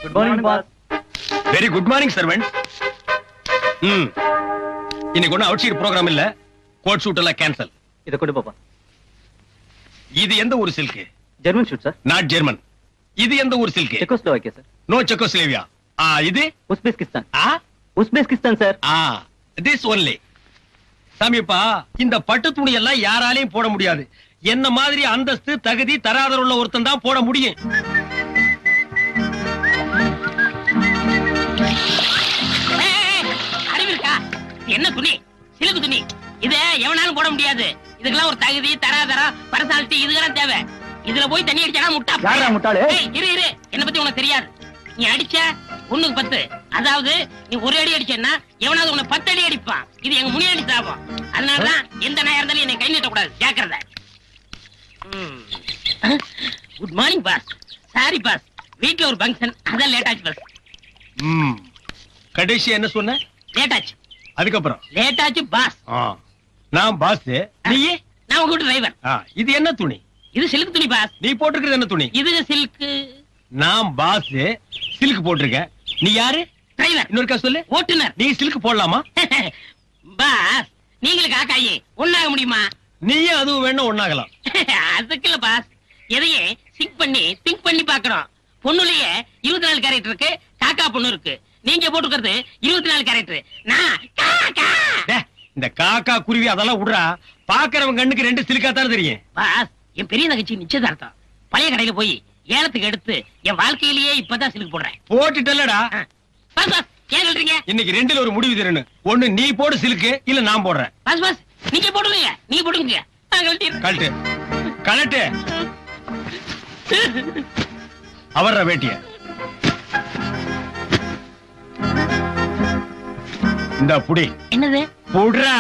Good morning boss. Very good morning servant. இன்னைக்கு ஒன்னும் outside program இல்ல. Coat suit எல்லாம் கேன்சல். இத கொண்டு பாப்பா. இது எந்த ஊர் silk? German suit sir. Not German. இது எந்த ஊர் silk? Czechoslovakia sir. No Czechoslovakia. இது Uzbekistan. Uzbekistan sir. This only. சாமிப்பா, இந்த பட்டு துணி எல்லாம் யாராலையும் போட முடியாது. என்ன மாதிரி அந்தஸ்து தகுதி தராதர உள்ள ஒருத்தன் தான் போட முடியும். அறிவிருக்கா? என்ன துணி? சிலுக்கு துணி. இத எவனாலும் போட முடியாது. இதுக்கெல்லாம் ஒரு தகுதி தராதரம் பர்சனாலிட்டி இதுக்கெல்லாம் தேவை. இதுல போய் தண்ணி அடிச்சா முட்டாளு. இரு இரு, என்ன பத்தி உனக்கு தெரியாது. நீ அடிச்ச 1-10. அதாவது நீ ஒரு அடி அடிச்சேன்னா எவனாவது உன்னை 10 அடி அடிப்பான். இது எங்க முனியாண்டி சாபம். அதனாலதான் எந்த நாயா இருந்தாலும் என்னை கை நீட்ட கூடாது. ஜாக்கிரதை. Good morning pass. Sorry boss, வீட்ல ஒரு ஃபங்க்ஷன், அதான் லேட் ஆச்சு பாஸ். கடைசி என்ன சொன்ன? லேட் ஆச்சு. அதுக்கப்புறம் லேட் ஆச்சு பாஸ். நான் பாஸ், நீ? நான் உங்க வீட்டு டிரைவர். இது என்ன துணி? இது சில்க் துணி பாஸ். நீ போட்டிருக்கிறது என்ன துணி? இது சில்க். நான் பாஸ், சில்க் போட்டிருக்கேன். நீ யாரு? டிரைவர். இன்னொருக்கா சொல்லு. ஓட்டுநர். நீ சில்க் போடலாமா? பாஸ், நீங்களுக்கு காக்காயி ஒண்ணாக முடியுமா? நீயும் அதுவும் வேணும் ஒண்ணாகலாம். அதுக்கு இல்ல பாஸ், எதையே திங்க் பண்ணி பாக்குறோம். பொண்ணுலயே 24 கேரக்டர் இருக்கு, காக்கா பொண்ணு இருக்கு. நீங்க போட்டுக்கிறது 24 கேரக்டர். நான் காக்கா. இந்த காக்கா குருவி அதெல்லாம் விடுறா. பாக்குறவங்க கண்ணுக்கு 2 சில்கா தான் தெரியும். பாஸ், என் பெரிய தங்கச்சி நிச்சயதார்த்தம். பழைய கடையில போய் ஏலத்துக்கு எடுத்து என் வாழ்க்கையிலேயே இப்பதான் சிலுக்கு போடுறேன். போட்டுட்டல்லடா. பாஸ் பாஸ், ஏன் சொல்றீங்க? இன்னைக்கு 2ல ஒரு முடிவு தரணும். ஒண்ணு நீ போடு சிலுக்கு, இல்ல நான் போடுறேன். பாஸ் பாஸ், நீங்க போடுங்க. நீங்க போடுங்க. கழட்டு கழட்டு. அவர்ற வேட்டிய இந்த புடி. என்னது? புடுறா.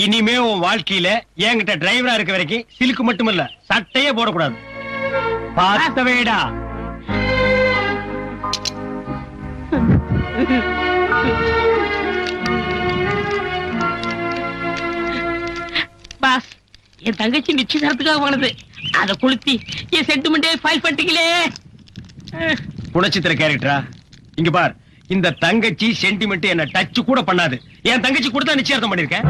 இனிமே உன் வாழ்க்கையில என்கிட்ட டிரைவரா இருக்க வரைக்கும் சிலுக்கு மட்டுமல்ல, சட்டையே போடக்கூடாது. பார்த்தவேடா. பாஸ், என் தங்கச்சி நிச்சயதார்த்தத்துக்காக வாங்கினது. அத கொளுத்தி என் சென்டிமெண்டே ஃபைல் பண்ணிட்டீங்களே. புணச்சித்திர கேரக்டரா? இங்க பார், இந்த தங்கச்சி சென்டிமெண்ட் என்ன டச் கூட பண்ணாது. என் தங்கச்சி கூட தான் நிச்சயார்த்தம் பண்ணிருக்கேன்.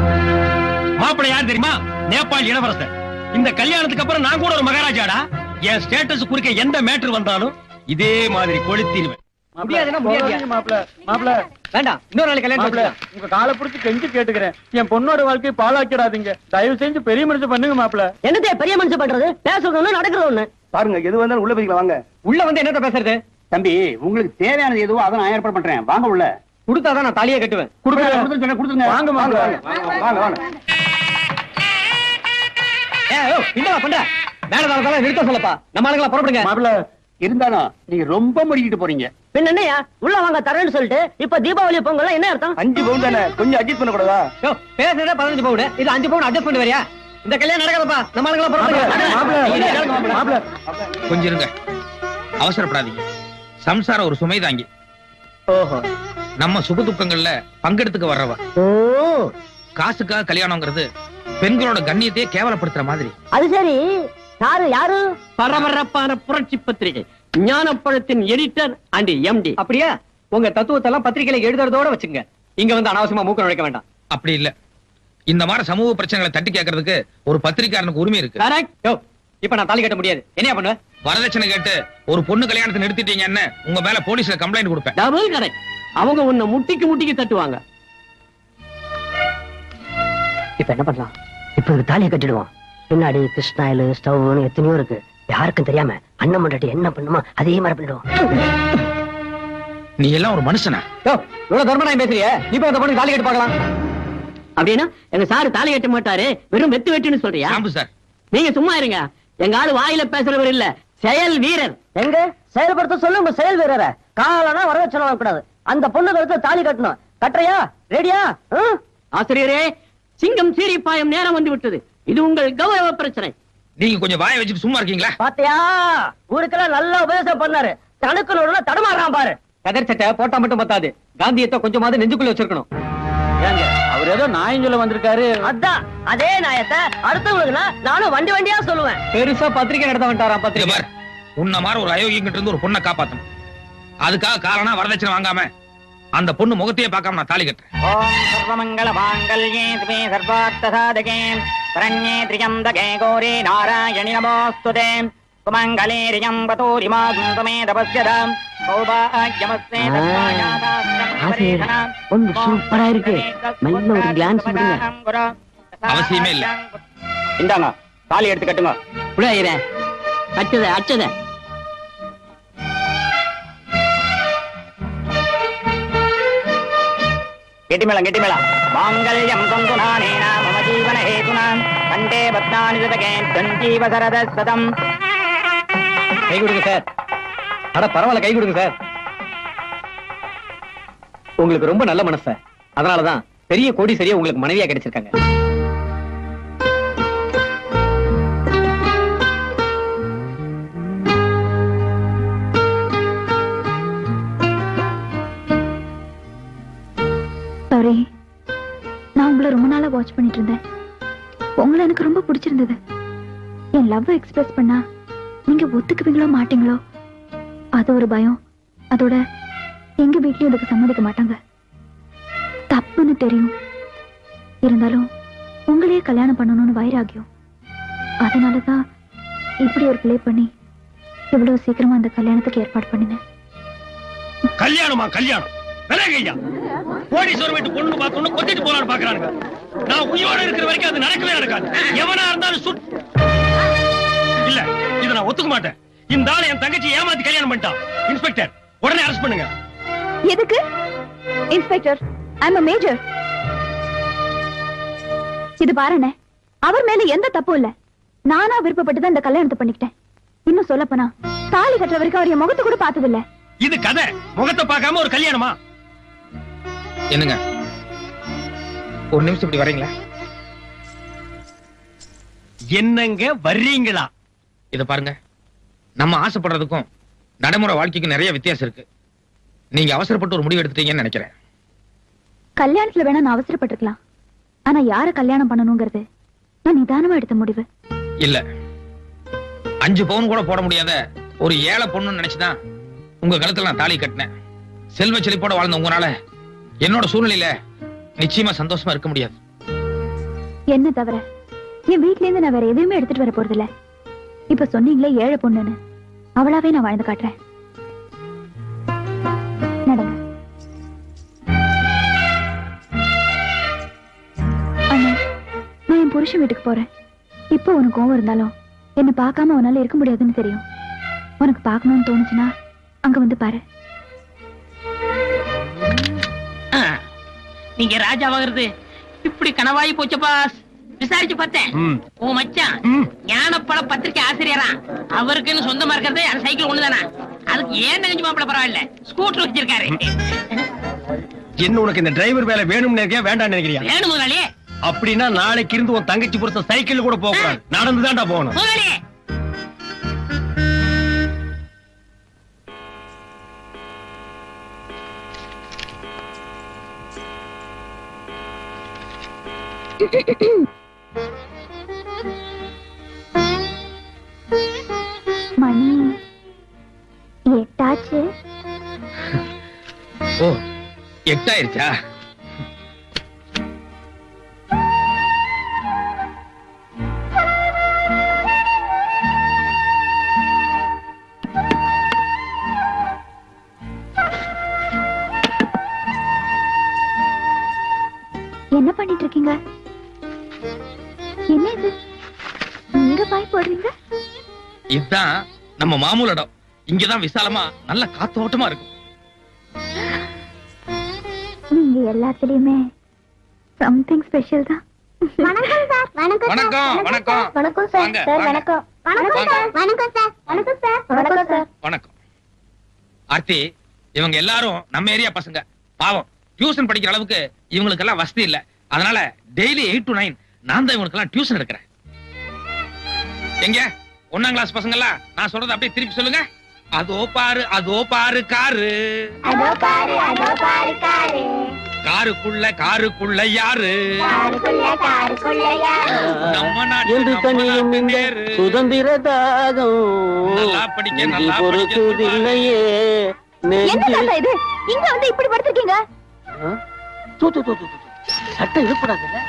மாப்பிள்ளை யார் தெரியுமா? நேபாள் இளவரசர். இந்த கல்யாணத்துக்கு அப்புறம் நான் கூட ஒரு மகாராஜாடா. என் ஸ்டேட்டஸ் குறிக்க எந்த மேட்டர் வந்தாலும் இதே மாதிரி கொளுத்திடுவேன். வேண்டாம், இன்னொரு நாளைக்கு கல்யாணம். உங்க காலை பிடிச்சி கெஞ்சி கேட்டுக்கிறேன், என் பொண்ணோட வாழ்க்கையை பாழாக்கிடாதீங்க. தயவு செஞ்சு பெரிய மனுஷன் பண்ணுங்க மாப்பிள்ள. என்னதே பெரிய மனுஷன் பண்றது? பேசுறது ஒண்ணு, நடக்கிறது ஒண்ணு. பாருங்க, எது வந்தாலும் உள்ள போய்க்கலாம். வாங்க. உள்ள வந்து என்னத்த பேசுறது? தம்பி, உங்களுக்கு தேவையானது எதுவோ அதை நான் ஏற்பாடு பண்றேன். வாங்க உள்ள. கொடுத்தாதான் நான் தாலியே கட்டுவேன். கொடுத்துருங்க. வாங்க வாங்க வாங்க வாங்க. என்னடா பண்ற? மேலதால நிறுத்த சொல்லப்பா. நம்ம ஆளுங்களா புறப்படுங்க. மாப்பிள்ள, இருந்தாலும் நீங்க ரொம்ப முடிக்கிட்டு போறீங்க. பின்ன என்னையா உள்ள வாங்க தரேன்னு சொல்லிட்டு இப்ப தீபாவளி பொங்கல் என்ன அர்த்தம்? 5 பவுன் தானே, கொஞ்சம் அட்ஜஸ்ட் பண்ண கூடாதா? பேசுறதே 15 பவுன், இது 5 பவுன் அட்ஜஸ்ட் பண்ணி வரியா? இந்த கல்யாணம் நடக்காதப்பா. நம்ம ஆளுங்களா புறப்படுங்க. கொஞ்சம் இருங்க, அவசரப்படாதீங்க. சம்சாரம் ஒரு சுமை தாங்கி. ஓஹோ, நம்ம சுக துக்கங்கள்ல பங்கெடுத்துக்க வர்றவ. காசுக்காக கல்யாணம்ங்கிறது பெண்களோட கண்ணியத்தையே கேவலப்படுத்துற மாதிரி. அது சரி, யாரு? பரபரப்பான புரட்சி பத்திரிகை ஞானப்பழத்தின் எடிட்டர் அண்ட் எம்டி. அப்படியா? உங்க தத்துவத்தை எல்லாம் பத்திரிகையில எழுதுறதோட வச்சுங்க. இங்க வந்து அனாவசியமா மூக்க நுழைக்க வேண்டாம். அப்படி இல்ல, இந்த மாதிரி சமூக பிரச்சனைகளை தட்டி கேட்கறதுக்கு ஒரு பத்திரிகையாளனுக்கு உரிமை இருக்கு. கரெக்ட். இப்ப நான் தாலி கட்ட முடியாது. என்ன பண்ணுவ? வரதட்சணை கேட்டு ஒரு பொண்ணு கல்யாணத்தை நிறுத்திட்டீங்கன்னு உங்க மேல போலீஸ்ல கம்ப்ளைண்ட் கொடுப்பேன். Double correct. அவங்க உன்னை முட்டிக்கு தட்டுவாங்க. இப்ப என்ன பண்ணலாம்? இப்ப ஒரு தாலியை கட்டிடுவோம். பின்னாடி கிருஷ்ணாயில் ஸ்டவ்னு எத்தனையோ இருக்கு. யாருக்கும் தெரியாம அண்ணன் மண்டாட்டி என்ன பண்ணுமோ அதே மாதிரி பண்ணிடுவோம். நீ எல்லாம் ஒரு மனுஷனா? இவ்வளவு தர்மநாயம் பேசுறிய? நீ போய் அந்த பொண்ணு தாலி கட்டி பார்க்கலாம். அப்படின்னா எங்க சாரு தாலி கட்ட மாட்டாரு, வெறும் வெட்டுன்னு சொல்றியா? சார், நீங்க சும்மா இருங்க. எங்க ஆளு வாயில பேசுறவர் இல்ல, செயல் வீரர். எங்க செயல்படுத்த சொல்லு உங்க செயல் வீரரை. காலனா வரதட்சணை கூடாது. அந்த பொண்ணு கழுத்து தாலி கட்டணும். கட்டுறியா? ரெடியா? ஆசிரியரே, சிங்கம் சீறி பாயும் நேரம் வந்து விட்டது. இது உங்கள் கௌரவ பிரச்சனை. நீங்க கொஞ்சம் வாயை வச்சுட்டு சும்மா இருக்கீங்களா? பாத்தியா, ஊருக்கெல்லாம் நல்ல உபதேசம் பண்ணாரு. தடுக்கணும் தடுமாறான் பாரு. கதர் சட்டை போட்டா மட்டும் பத்தாது, காந்தியத்தை கொஞ்சமாவது நெஞ்சுக்குள்ள வச்சிருக்கணும். அவர் ஏதோ நாயஞ்சொல்ல வந்திருக்காரு. அதான் அதே நாயத்தை அடுத்தவங்களுக்கு நானும் வண்டி வண்டியா சொல்லுவேன். பெருசா பத்திரிகை நடத்த வந்துட்டாராம். பத்திரிகை உன்ன மாதிரி ஒரு அயோக்கியங்கிட்ட இருந்து ஒரு பொண்ணை காப்பாத்தணும். அதுக்காக காலனா வரதட்சணை வாங்காம அந்த பொண்ணு முகத்தையே பார்க்காம நான் தாலி கட்டுறேன். ஓம் சர்வமங்கள மாங்கல்யே சிவே சர்வார்த்த சாதகே சரண்யே த்ரியம்பகே கௌரி நாராயணி நமோஸ்துதே சுமங்கலே ரியம்பதோரி மாதுமே தபஸ்யதாம் சௌபாக்யமஸ்தே தஸ்மாயாதாஸ்தம் பொண்ணு சூப்பரா இருக்கு. மெல்ல ஒரு கிளான்ஸ் விடுங்க. அவசியமே இல்ல. இந்தாங்க தாலி எடுத்து கட்டுங்க. புரியாயிரே அச்சத கெட்டிமேளம் மாங்கல்யம் தந்துநானேன மம ஜீவன ஹேதுனா கண்டே பத்னானி சதகே தஞ்சீவ சரத சதம். கை கொடுங்க சார். அட பரவாயில்ல, கை கொடுங்க சார். உங்களுக்கு ரொம்ப நல்ல மனசு சார். அதனாலதான் பெரிய கோடீஸ்வரியா உங்களுக்கு மனைவியா கிடைச்சிருக்காங்க. சாரி, நான் உங்களை ரொம்ப நாளா வாட்ச் பண்ணிட்டு இருந்தேன். உங்களை எனக்கு ரொம்ப பிடிச்சிருந்தது. என் லவ் எக்ஸ்பிரஸ் பண்ணா நீங்க ஒத்துக்குவீங்களோ மாட்டீங்களோ அது ஒரு பயம். அதோட எங்க வீட்லயும் அதுக்கு சம்மதிக்க மாட்டாங்க. தப்புன்னு தெரியும். இருந்தாலும் உங்களையே கல்யாணம் பண்ணணும்னு வைராகியம். அதனாலதான் இப்படி ஒரு பிளே பண்ணி இவ்வளவு சீக்கிரமா அந்த கல்யாணத்துக்கு ஏற்பாடு பண்ணினேன். கல்யாணமா? கல்யாணம் விலகையா. கோடீஸ்வரர் வீட்டு பொண்ணு பார்த்தோன்னு கொத்திட்டு போலான்னு பாக்குறாங்க. நான் உயிரோட இருக்கிற வரைக்கும் அது நடக்கவே நடக்காது. எவனா இருந்தாலும் இல்ல, இதை நான் ஒத்துக்க மாட்டேன். இந்த ஆளு என் தங்கச்சி ஏமாத்தி கல்யாணம் பண்ணிட்டான். இன்ஸ்பெக்டர், உடனே அரெஸ்ட் பண்ணுங்க. எதுக்கு? Inspector, I am a major. இது பாருண்ணே, அவர் மேல எந்த தப்பும் இல்ல. நானா விருப்பப்பட்டு தான் இந்த கல்யாணத்தை பண்ணிக்கிட்டேன். இன்னும் சொல்லப்போனா தாலி கட்டுற வரைக்கும் அவர் என் முகத்தை கூட பார்த்தது இல்ல. இது கதை. முகத்தை பார்க்காம ஒரு கல்யாணமா? என்னங்க ஒரு நிமிஷம் இப்படி வரீங்களா? என்னங்க வர்றீங்களா? இத பாருங்க, நம்ம ஆசைப்படுறதுக்கும் நடைமுறை வாழ்க்கைக்கும் நிறைய வித்தியாசம் இருக்கு. நீங்க அவசரப்பட்டு ஒரு முடிவு எடுத்துட்டீங்கன்னு நினைக்கிறேன். கல்யாணத்துல வேணா நான் அவசரப்பட்டிருக்கலாம். ஆனா யார கல்யாணம் பண்ணணுங்கிறது நான் நிதானமா எடுத்த முடிவு. இல்ல, 5 பவுன் கூட போட முடியாத ஒரு ஏழை பொண்ணுன்னு நினைச்சுதான் உங்க கழுத்துல நான் தாலி கட்டினேன். செல்வ செழிப்போட வாழ்ந்த உங்களால என்னோட சூழ்நிலையில நிச்சயமா சந்தோஷமா இருக்க முடியாது. என்ன தவிர என் வீட்ல இருந்து நான் வேற எதுவுமே எடுத்துட்டு வர போறது இல்ல. இப்ப சொன்னீங்களே ஏழை பொண்ணுன்னு, அவளாவே நான் வாழ்ந்து காட்டுறேன். நடங்க. அண்ணா, நான் என் புருஷன் வீட்டுக்கு போறேன். இப்போ உனக்கு கோவம் இருந்தாலும் என்ன பார்க்காம உன்னால இருக்க முடியாதுன்னு தெரியும். உனக்கு பார்க்கணும்னு தோணுச்சுன்னா அங்க வந்து பாரு. நீங்க ராஜாவாகிறது இப்படி கனவாயி போச்சு பாஸ். விசாரிச்சு பார்த்தேன். உன் மச்சான் ஞானப்பழ பத்திரிகை ஆசிரியரா. அவருக்குன்னு சொந்தமா இருக்கிறது அந்த சைக்கிள் ஒண்ணுதானா? அதுக்கு ஏன் நினைஞ்சு மாப்பிள்ள பரவாயில்ல, ஸ்கூட்டர் வச்சிருக்காரு. என்ன உனக்கு இந்த டிரைவர் வேலை வேணும்னு நினைக்கிறியா வேண்டாம் நினைக்கிறியா? வேணும் முதலாளி. அப்படின்னா நாளைக்கு இருந்து உன் தங்கச்சி புருஷ சைக்கிள் கூட போக கூடாது, நடந்துதான்டா போகணும். முதலாளி, மணி 8 ஆச்சு. ஓ, 8 ஆயிருச்சா? என்ன பண்ணிட்டு இருக்கீங்க? என்ன இது? நீங்க பாய் போடுறீங்க? இதுதான் நம்ம மாமூல் இடம். இங்கதான் விசாலமா நல்ல காத்தோட்டமா இருக்கும். நீங்க எல்லாத்துலயுமே சம்திங் ஸ்பெஷல் தான். வணக்கம் சார். வணக்கம் வணக்கம் வணக்கம் சார். வாங்க, சார் வாங்க. வணக்கம். வணக்கம் சார். வணக்கம் சார். வணக்கம் சார். வணக்கம் சார். வணக்கம். ஆர்த்தி, இவங்க எல்லாரும் நம்ம ஏரியா பசங்க. பாவம், டியூஷன் படிக்கிற அளவுக்கு இவங்களுக்கு எல்லாம் வசதி இல்ல. அதனால டெய்லி 8 to 9 நான் தான் இவங்களுக்கு எல்லாம் டியூஷன் எடுக்கிறேன். எங்க 1ஆம் கிளாஸ் பசங்க எல்லாம் நான் சொல்றது அப்படியே திருப்பி சொல்லுங்க. அதோ பாரு காரு, அதோ பாரு காரு, காருக்குள்ள யாரு, காருக்குள்ள யாரு, நம்ம நாட்டு என்று நம்ம தனியும் நாட்டு இந்த நேரு. சுதந்திர தாகம் நல்லா படிக்க, நல்லா பொறுக்குதில்லையே என்ன தாத்தா இது இங்க வந்து இப்படி படுத்திருக்கீங்க? சட்டை இருக்கக்கூடாதுல்ல.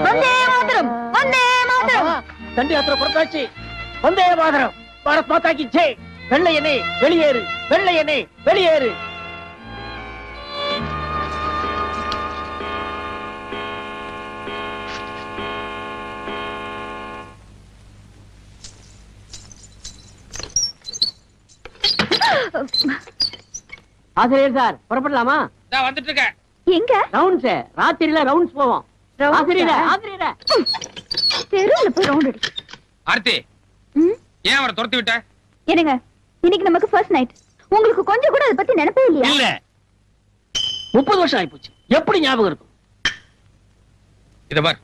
வந்தே மாதரம், வந்தே மாதரம். தண்டி யாத்திரை புறத்தாச்சு. வந்தே மாதரம், பாரத் மாதா கி ஜெய். வெள்ளையனே வெளியேறு, வெள்ளையனே வெளியேறு. ஆசிரியர் சார் புறப்படலாமா? வந்துட்டு இருக்க. எங்க? ரவுண்ட்ஸ், ராத்திரில ரவுண்ட்ஸ் போவோம். ஆசிரியர் ஆசிரியர் தெருவுல போய் ரவுண்ட் அடி. ஆர்த்தி, ஏன் அவரை துரத்தி விட்ட? என்னங்க, இன்னைக்கு நமக்கு ஃபர்ஸ்ட் நைட். உங்களுக்கு கொஞ்சம் கூட அதை பத்தி நினைப்பே இல்லையா? இல்ல, 30 வருஷம் ஆயிப்போச்சு. எப்படி ஞாபகம் இருக்கும்? இத பார்,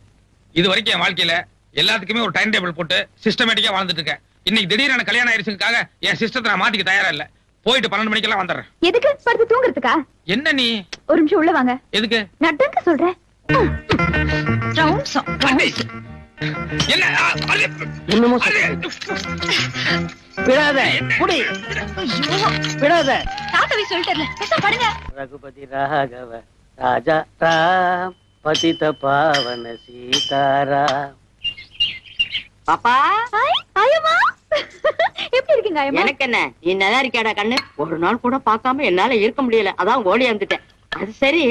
இது வரைக்கும் என் வாழ்க்கையில எல்லாத்துக்குமே ஒரு டைம் டேபிள் போட்டு சிஸ்டமேட்டிக்கா வாழ்ந்துட்டு இருக்கேன். இன்னைக்கு திடீர்னு கல்யாணம் ஆயிருச்சுக்காக என் சிஸ்டத்தை நான் மாத்திக்க தயாரா இல்ல. போயிட்டு 12 மணிக்கெல்லாம் வந்துடுறேன். எதுக்கு? படுத்து தூங்குறதுக்கா? என்ன நீ? ஒரு நிமிஷம் உள்ள வாங்க. எதுக்கு? நட்டங்க சொல்றேன். என்ன? என்னமோ விடாத, குடி விடாத. தாத்தாவை சொல்லிட்டேன்ல, பேச பாருங்க. ரகுபதி ராகவ ராஜா ராம் பதித பாவன சீதாராம். பாப்பா, ஆயம்மா எப்படி இருக்கீங்க ஆயம்மா? எனக்கு என்ன, நீ நல்லா இருக்கியாடா கண்ணு? ஒரு நாள் கூட பார்க்காம என்னால இருக்க முடியல, அதான் ஓடி வந்துட்டேன். அது சரி,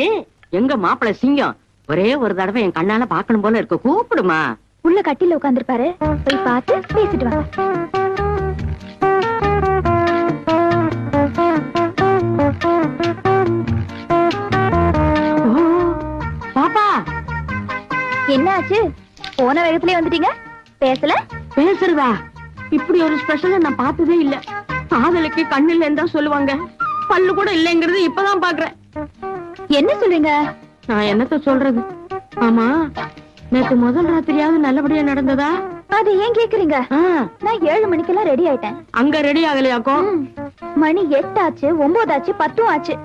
எங்க மாப்பிள்ளை சிங்கம் ஒரே ஒரு தடவை என் கண்ணால பாக்கணும் போல இருக்க, கூப்பிடுமா. உள்ள கட்டில உட்கார்ந்திருப்பாரு, போய் பார்த்து பேசிட்டு வாங்க. பாப்பா, என்ன ஆச்சு? போன வேகத்திலே வந்துட்டீங்க. பேசல? பேசுறதா? இப்படி ஒரு ஸ்பெஷல நான் பார்த்ததே இல்ல. காதலுக்கு கண்ணு இல்லைன்னு தான் சொல்லுவாங்க, பல்லு கூட இல்லைங்கிறது இப்பதான் பாக்குறேன். என்ன சொல்றீங்க? நான் என்னத்த சொல்றது? ஆமா, நேத்து முதல் ராத்திரியாவது நல்லபடியா நடந்ததா? அது ஏன் கேக்குறீங்க? நான் 7 மணிக்கெல்லாம் ரெடி ஆயிட்டேன். அங்க ரெடி ஆகலையாக்கும்? மணி 8 ஆச்சு, 9 ஆச்சு, 10 ஆச்சு.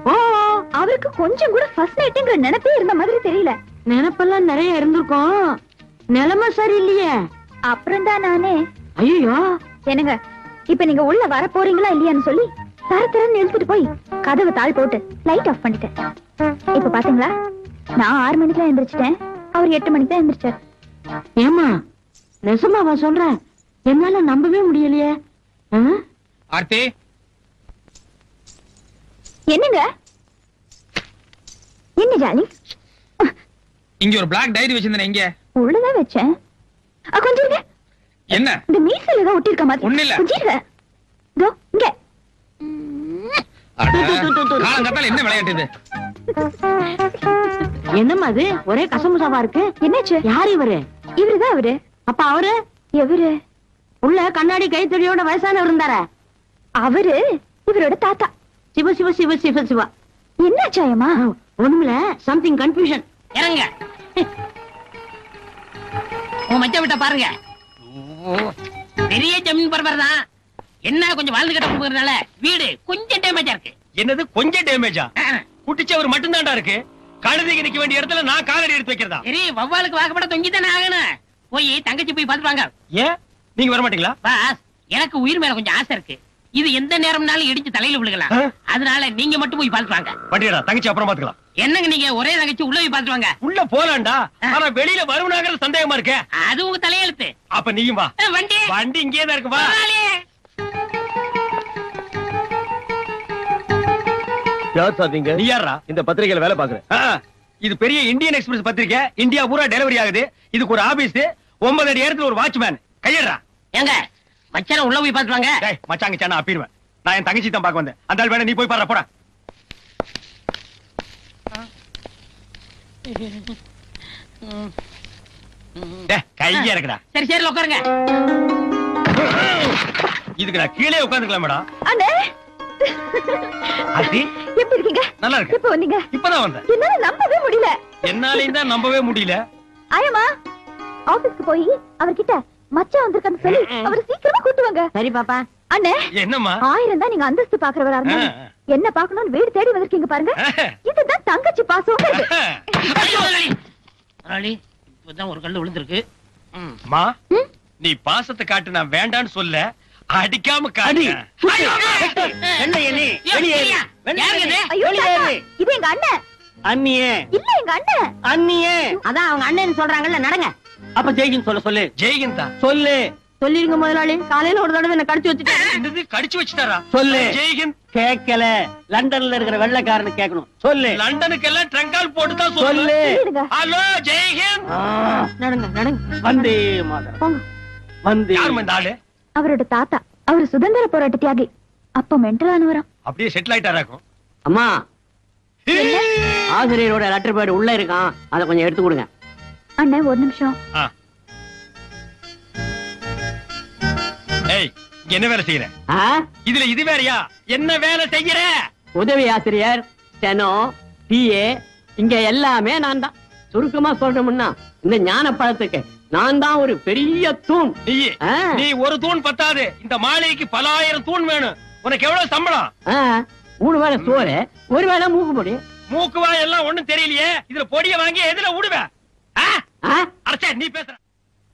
அவருக்கு கொஞ்சம் கூட ஃபர்ஸ்ட் நைட்ங்கிற நினைப்பே இருந்த மாதிரி தெரியல. நினைப்பெல்லாம் நிறைய இருந்திருக்கும், நிலைமை சரியில்லையே. அப்புறம் தான் நானே, ஐயோ என்னங்க இப்ப நீங்க உள்ள வர போறீங்களா இல்லையான்னு சொல்லி தரத்தரன்னு இழுத்துட்டு போய் கதவு தாள் போட்டு லைட் ஆஃப் பண்ணிட்டேன். இப்ப பாத்தீங்களா, நான் 6 மணிக்கு தான் எந்திரிச்சிட்டேன், அவர் 8 மணிக்கு தான் எந்திரிச்சார். ஏமா நெசமாவா சொல்றேன்? என்னால நம்பவே முடியலையே. ஆர்த்தி, என்னங்க? என்ன ஜாலி? இங்க ஒரு பிளாக் டைரி வச்சிருந்தேன். இங்க உள்ளதான் வச்சேன். கொஞ்சம் இருங்க. என்ன? இந்த மீசையில தான் ஒட்டி இருக்க மாதிரி. ஒண்ணு இல்ல. கொஞ்சம் இருங்க. இதோ இங்க. காலங்கத்தால என்ன விளையாட்டு இது? என்னம்மா அது ஒரே கசமுசாவா இருக்கு? என்னாச்சு? யார் இவரு? இவருதான் அவரு. அப்ப அவரு எவரு? உள்ள கண்ணாடி கைத்தடியோட வயசானவர் இருந்தாரா? அவரு இவரோட தாத்தா. சிவ சிவ சிவ சிவ சிவா. என்னாச்சாயமா? ஒண்ணுமில்ல, சம்திங் கன்ஃபியூஷன். இறங்க. உன் மச்ச விட்ட பாருங்க, பெரிய ஜமீன் பரபர் தான். என்ன கொஞ்சம் வாழ்ந்து கட்ட போகிறதுனால வீடு கொஞ்சம் டேமேஜா இருக்கு. என்னது கொஞ்சம் டேமேஜா? குட்டிச்சவர் மட்டும்தான்டா இருக்கு. கழுதைக்கு நிக்க வேண்டிய இடத்துல நான் காலடி எடுத்து வைக்கிறதா? சரி, வவ்வாலுக்கு வாக்கப்பட தொங்கித்தானே ஆகணும். போய் தங்கச்சி போய் பார்த்துட்டு வாங்க. ஏன் நீங்க வர மாட்டீங்களா? பாஸ், எனக்கு உயிர் மேல கொஞ்சம் ஆசை இருக்கு. இது எந்த நேரம்னாலும் இடிச்சு தலையில விழுகலாம். அதனால நீங்க மட்டும் போய் பார்த்துட்டு வாங்க. வண்டியடா, தங்கச்சி அப்புறம் பாத்துக்கலாம். என்னங்க நீங்க ஒரே தங்கச்சி உள்ள போய் பார்த்துட்டு வாங்க. உள்ள போலாம்டா, ஆனா வெளியில வருவனாங்கிற சந்தேகமா இருக்கே. அது உங்க தலையெழுத்து. அப்ப நீயும் வா. வண்டி வண்டி இங்கே தான் இருக்கு, வா. யார் சாதிங்க? நீ யாரா? இந்த பத்திரிகையில வேலை பாக்குறேன். இது பெரிய இந்தியன் எக்ஸ்பிரஸ் பத்திரிக்கை, இந்தியா பூரா டெலிவரி ஆகுது. இதுக்கு ஒரு ஆபீஸ், 9 அடி இடத்துல ஒரு வாட்ச்மேன். கையறா. ஏங்க மச்சான உள்ள போய் பார்த்துட்டு வாங்க. டேய் மச்சாங்க சானா அப்பிடுவேன். நான் என் தங்கச்சி தான் பார்க்க வந்தேன். அந்த ஆள் வேணா நீ போய் பாரு, போடா. டேய் கைய இறக்குடா. சரி சரி உட்காருங்க. இதுக்கு நான் கீழே உட்கார்ந்துக்கலாம் மேடம். அண்ணே ஆதி எப்படி இருக்கீங்க? நல்லா இருக்கு. எப்போ வந்தீங்க? இப்பதான் வந்தேன். என்னால நம்பவே முடியல. என்னாலையும் தான் நம்பவே முடியல. ஆயமா ஆபீஸ்க்கு போய் அவர்கிட்ட மச்சான் வந்திருக்கான்னு சொல்லி அவரை சீக்கிரமா கூட்டு வாங்க. சரி பாப்பா. அண்ணே என்னம்மா? 1000 தான் நீங்க அந்தஸ்து பாக்குறவரா இருந்தா என்ன பாக்கணும்னு வீடு தேடி வந்திருக்கீங்க பாருங்க. இதுதான் தங்கச்சி பாசம். இப்பதான் ஒரு கல்லு விழுந்திருக்கு. அம்மா நீ பாசத்தை காட்டு, நான் வேண்டான்னு சொல்ல, அடிக்காம அடி. காட்டு. வெண்ணைய நீ வெளியேறு. யாருங்க இது? ஐயோ தாத்தா, இது எங்க அண்ணன். அண்ணியே இல்ல எங்க அண்ணன். அண்ணியே. அதான் அவங்க அண்ணன் சொல்றாங்கல்ல, நடங்க. அப்ப ஜெய்கின் சொல்லு. ஜெய்கிந்தா சொல்லு. சொல்லிருங்க முதலாளி, காலையில ஒரு தடவை என்ன கடிச்சு வச்சுட்டேன். என்னது கடிச்சு வச்சுட்டாரா? சொல்லு. ஜெய்கிந்த் கேட்கல. லண்டன்ல இருக்கிற வெள்ளைக்காரனு கேட்கணும். சொல்லு. லண்டனுக்கு எல்லாம் ட்ரங்கால் போட்டு தான் சொல்லு. சொல்லு. சொல்லிடுங்க. ஹலோ ஜெய்கிந்த். நடங்க நடங்க. வந்தே மாதரம். போங்க. வந்தே. யார் இந்த ஆளு? அவரோட தாத்தா. அவர் சுதந்திர போராட்ட தியாகி. அப்ப மென்டலானவராம். அப்படியே செட்டில் ஆயிட்டாராக்கும். அம்மா, ஆசிரியரோட லெட்டர் பேட் உள்ள இருக்கான், அதை கொஞ்சம் எடுத்து கொடுங்க. அண்ணன் ஒரு நிமிஷம். ஏய், இங்க என்ன வேலை செய்யற? ஆ? இதுல இது வேறயா? என்ன வேலை செய்யற? உதவி ஆசிரியர், ஸ்டெனோ, பிஏ, இங்க எல்லாமே நான் தான். சுருக்கமா சொல்லணும்னா இந்த ஞான பழத்துக்கு நான் தான் ஒரு பெரிய தூண். நீ ஒரு தூண் பத்தாது, இந்த மாளிகைக்கு பல ஆயிரம் தூண் வேணும். உனக்கு எவ்வளவு சம்பளம்? 3 வேளை சோறு, 1 வேளை மூக்கு பொடி. மூக்கு வாய் எல்லாம் ஒண்ணும் தெரியலையே, இதுல பொடிய வாங்கி எதுல விடுவ? அரசே, நீ பேசுற.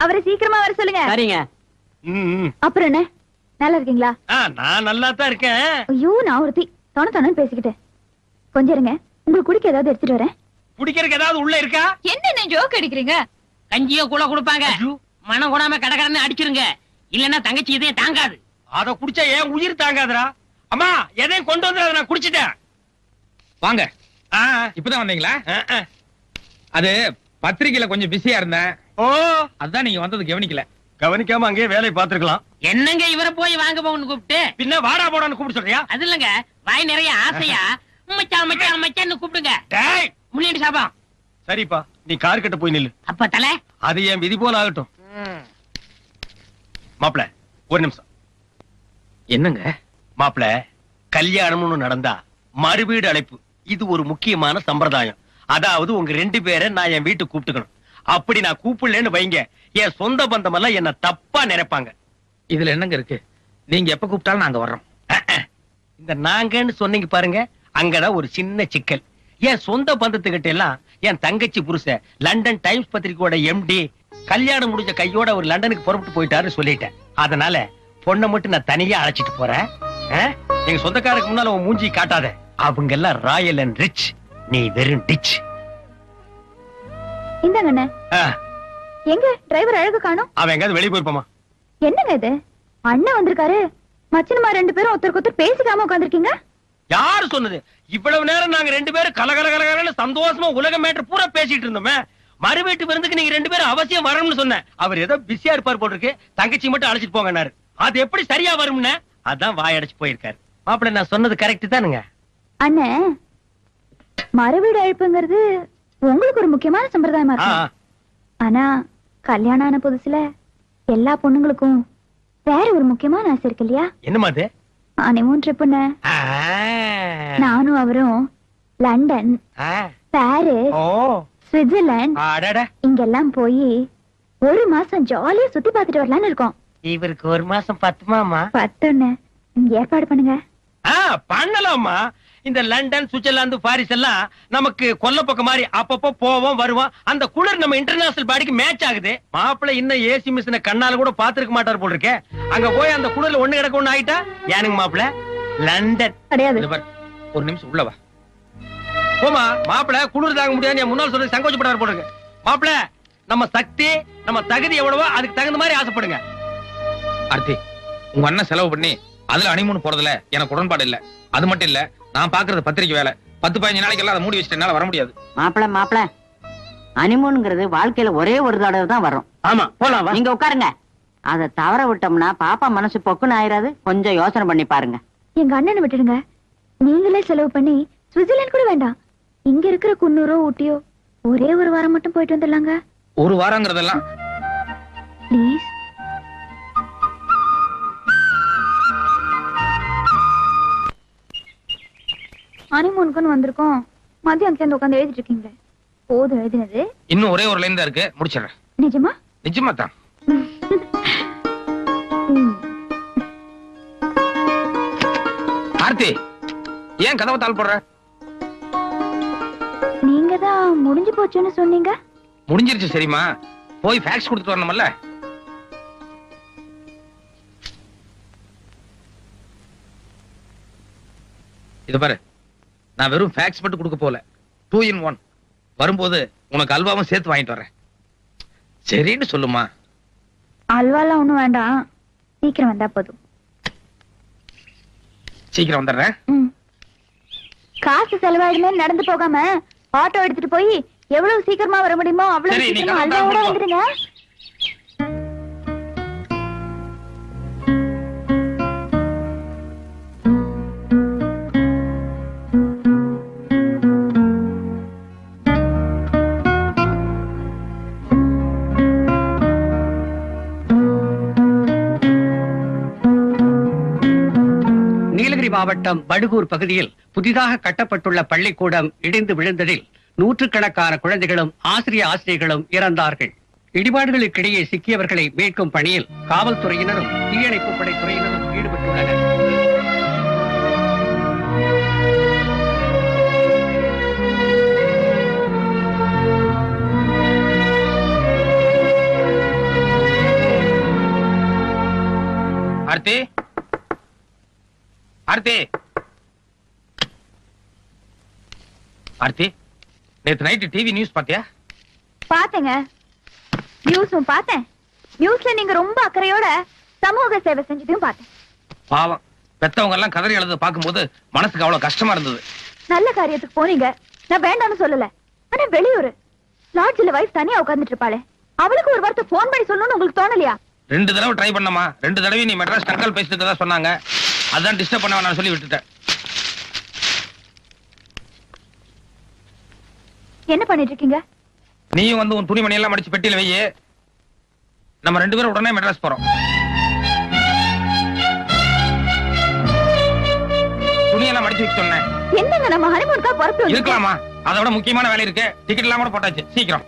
அவரை சீக்கிரமா வர சொல்லுங்க. சரிங்க. அப்புறம் என்ன, நல்லா இருக்கீங்களா? நான் நல்லா தான் இருக்கேன். ஐயோ, நான் ஒருத்தி தொண பேசிக்கிட்டேன். கொஞ்சம் இருங்க, உங்களுக்கு குடிக்க ஏதாவது எடுத்துட்டு வரேன். குடிக்கிறதுக்கு ஏதாவது உள்ள இருக்கா? என்ன ஜோக் அடிக்கிறீங்க? கஞ்சியோ கூழ கொடுப்பாங்க, மனம் கூடாம கடகடன்னு அடிச்சிருங்க, இல்லன்னா தங்கச்சி இதே தாங்காது. அத குடிச்சா ஏன் உயிர் தாங்காதுடா? அம்மா, எதையும் கொண்டு வந்து நான் குடிச்சிட்டேன். வாங்க. இப்பதான் வந்தீங்களா? அது பத்திரிக்கையில கொஞ்சம் பிஸியா இருந்தேன். ஓ, அதான் நீங்க வந்தது கவனிக்கல. கவனிக்காம அங்கேயே வேலையை பாத்துருக்கலாம். என்னங்க இவரை போய் வாங்க போன்னு கூப்பிட்டு? பின்ன வாடா போடான்னு கூப்பிட்டு சொல்றியா? அது இல்லங்க, வாய் நிறைய ஆசையா மச்சான் மச்சான் மச்சான்னு கூப்பிடுங்க. முள்ளியடி சாபம். சரிப்பா, நீ கார் கிட்ட போய் நில்லு. அப்ப தலை, அது என் விதி போல ஆகட்டும். மாப்பிள, ஒரு நிமிஷம். என்னங்க மாப்பிள, கல்யாணம்னு நடந்தா மறுவீடு அழைப்பு, இது ஒரு முக்கியமான சம்பிரதாயம். அதாவது உங்க 2 பேரை நான் என் வீட்டுக்கு கூப்பிட்டுக்கணும். அப்படி நான் கூப்பிடலன்னு வைங்க, என் சொந்த பந்தம் எல்லாம் என்ன தப்பா நினைப்பாங்க. இதுல என்னங்க இருக்கு? நீங்க எப்ப கூப்பிட்டாலும் நாங்க வர்றோம். இந்த நாங்கன்னு சொன்னீங்க பாருங்க, அங்கதான் ஒரு சின்ன சிக்கல். என் சொந்த பந்தத்துக்கிட்ட எல்லாம் என் தங்கச்சி புருஷன் லண்டன் டைம்ஸ் பத்திரிக்கையோட எம்டி கல்யாணம் முடிஞ்ச கையோட ஒரு லண்டனுக்கு புறப்பட்டு போயிட்டாருன்னு சொல்லிட்டேன். அதனால பொண்ணை மட்டும் நான் தனியா அழைச்சிட்டு போறேன். எங்க சொந்தக்காரருக்கு முன்னால உன் மூஞ்சி காட்டாத. அவங்க எல்லாம் ராயல் அண்ட் ரிச், நீ வெறும் டிச். இந்தாங்க அண்ணே. எங்க டிரைவர் அழகு காணோம்? அவன் எங்காவது வெளியே போயிருப்பாமா? என்னங்க இது, அண்ணன் வந்திருக்காரு, மச்சனமா 2 பேரும் ஒருத்தருக்கு ஒருத்தர் பேசிக்காம உட்கார்ந்திருக்கீங்க. யாரு சொன்னது? இவ்வளவு நேரம் நாங்க 2 பேரும் கலகலகலன்னு சந்தோஷமா உலக மேட்டர் பூரா பேசிட்டு இருந்தோமே. மறு வீட்டு விருந்துக்கு நீங்க 2 பேரும் அவசியம் வரணும்னு சொன்னேன். அவர் ஏதோ பிஸியா இருப்பார் போல இருக்கு, தங்கச்சி மட்டும் அழைச்சிட்டு போங்கன்னாரு. அது எப்படி சரியா வரும்னு அதான் வாயடைச்சு போயிருக்காரு. மாப்பிள்ள, நான் சொன்னது கரெக்ட் தானுங்க? அண்ணே, மறுவீடு அழைப்புங்கிறது உங்களுக்கு ஒரு முக்கியமான சம்பிரதாயமா இருக்கு. ஆனா கல்யாணம் ஆன புதுசுல எல்லா பொண்ணுங்களுக்கும் வேற ஒரு முக்கியமான ஆசை இருக்கு இல்லையா? என்னமா அது? ஹனிமூன் ட்ரிப்னு. நானும் அவரும் லண்டன், பாரிஸ், சுவிட்சர்லாந்து இங்கெல்லாம் போய் 1 மாசம் ஜாலியா சுத்தி பார்த்துட்டு வரலான்னு இருக்கோம். இவருக்கு 1 மாசம் பத்துமாமா? 10 ஏற்பாடு பண்ணுங்க. பண்ணலாமா? இந்த லண்டன், சுவிட்சர்லாந்து, பாரிஸ் எல்லாம் நமக்கு கொல்ல பக்கம் மாதிரி அப்பப்போ போவோம் வருவோம். அந்த குளிர் நம்ம இன்டர்நேஷனல் பாடிக்கு மேட்ச் ஆகுது. மாப்பிள்ள இன்னும் ஏசி மிஷினை கண்ணால கூட பாத்துருக்க மாட்டார் போல இருக்கே. அங்க போய் அந்த குளிர்ல ஒண்ணு கிடக்க ஒண்ணு ஆயிட்டா ஏனுங்க மாப்பிள்ள? லண்டன் கிடையாது. ஒரு நிமிஷம் உள்ள வா. போமா, மாப்பிள்ள குளிர் தாங்க முடியாது முன்னாள் சொல்றது சங்கோச்சப்படாரு போல இருக்கு. மாப்பிள்ள, நம்ம சக்தி நம்ம தகுதி எவ்வளவோ அதுக்கு தகுந்த மாதிரி ஆசைப்படுங்க. ஆர்த்தி, உங்க அண்ணன் செலவு பண்ணி அதுல ஹனிமூன் போறதுல எனக்கு உடன்பாடு இல்ல. அது மட்டும் இல்ல, நான் பாக்குறது பத்திரிக்கை வேலை. 10-15 நாளைக்கு எல்லாம் அதை மூடி வச்சுட்டு என்னால வர முடியாது. மாப்பிள ஹனிமூன்ங்கிறது வாழ்க்கையில ஒரே ஒரு தடவை தான் வரும். ஆமா, போலாம் வா. நீங்க உட்காருங்க. அதை தவற விட்டோம்னா பாப்பா மனசு பொக்குன்னு ஆயிராது. கொஞ்சம் யோசனை பண்ணி பாருங்க. எங்க அண்ணனை விட்டுடுங்க. நீங்களே செலவு பண்ணி சுவிட்சர்லாந்து கூட வேண்டாம், இங்க இருக்கிற குன்னூரோ ஊட்டியோ ஒரே ஒரு வாரம் மட்டும் போயிட்டு வந்துடலாங்க. ஒரு வாரங்கிறதெல்லாம் ப்ளீஸ். ஹனிமூனுக்குன்னு வந்திருக்கோம், மதியம் சேர்ந்து உட்காந்து எழுதிட்டு இருக்கீங்களே. போதும் எழுதினது. இன்னும் ஒரே ஒரு லைன் தான் இருக்கு, முடிச்சிடுறேன். நிஜமா? நிஜமா தான். ஆர்த்தி, ஏன் கதவை தாள் போடுற? நீங்க தான் முடிஞ்சு போச்சுன்னு சொன்னீங்க. முடிஞ்சிருச்சு சரிமா, போய் ஃபேக்ஸ் கொடுத்துட்டு வரணும்ல. இது பாரு, நான் வெறும் ஃபேக்ஸ் மட்டும் கொடுக்க போல, 2 in 1. வரும்போது உனக்கு அல்வாவும் சேர்த்து வாங்கிட்டு வரேன். சரின்னு சொல்லுமா. அல்வாலாம் ஒண்ணும் வேண்டாம், சீக்கிரம் வந்தா போதும். சீக்கிரம் வந்துடுறேன். காசு செலவாயிடுமே நடந்து போகாம ஆட்டோ எடுத்துட்டு போய் எவ்வளவு சீக்கிரமா வர முடியுமோ அவ்வளவு சரி, நீ சீக்கிரமா கிளம்பு, அல்வாவோட கிளம்பு. வந்துடுங்க. நீலகிரி மாவட்டம் படுகூர் பகுதியில் புதிதாக கட்டப்பட்டுள்ள பள்ளிக்கூடம் இடிந்து விழுந்ததில் நூற்றுக்கணக்கான குழந்தைகளும் ஆசிரியர்களும் இறந்தார்கள். இடிபாடுகளுக்கிடையே சிக்கியவர்களை மீட்கும் பணியில் காவல்துறையினரும் தீயணைப்பு படைத்துறையினரும் ஈடுபட்டுள்ளனர். ஆர்த்தி, ஆர்த்தி, ஆர்த்தி, நேத்து நைட் டிவி நியூஸ் பாத்தியா? பாத்தேங்க, நியூஸும் பார்த்தேன். நியூஸ்ல நீங்க ரொம்ப அக்கறையோட சமூக சேவை செஞ்சதையும் பார்த்தேன். பாவம், பெத்தவங்க எல்லாம் கதறி எழுத பாக்கும்போது மனசுக்கு அவ்வளவு கஷ்டமா இருந்தது. நல்ல காரியத்துக்கு போனீங்க, நான் வேண்டாம்னு சொல்லல. ஆனா வெளியூர் லாட்ஜில வைஃப் தனியா உட்கார்ந்துட்டு இருப்பாளே, அவளுக்கு ஒரு வார்த்தை போன் பண்ணி சொல்லணும்னு உங்களுக்கு தோணலையா? 2 தடவை ட்ரை பண்ணமா, 2 தடவை நீ மெட்ராஸ் டங்கல் பேசிட்டு தான் சொன்னாங்க. அதான் டிஸ்டர்ப் பண்ண வேணாம்னு சொல்லி விட்டுட்டேன். என்ன பண்ணிட்டு இருக்கீங்க? நீயும் வந்து உன் துணிமணி எல்லாம் மடிச்சு பெட்டியில வையே. நம்ம 2 பேரும் உடனே மெட்ராஸ் போறோம். துணியெல்லாம் மடிச்சு வைக்க சொன்னேன். என்னங்க நம்ம ஹனிமூனுக்கா புறப்பட்டு இருக்கலாமா? அதை விட முக்கியமான வேலை இருக்கு. டிக்கெட் எல்லாம் கூட போட்டாச்சு. சீக்கிரம்.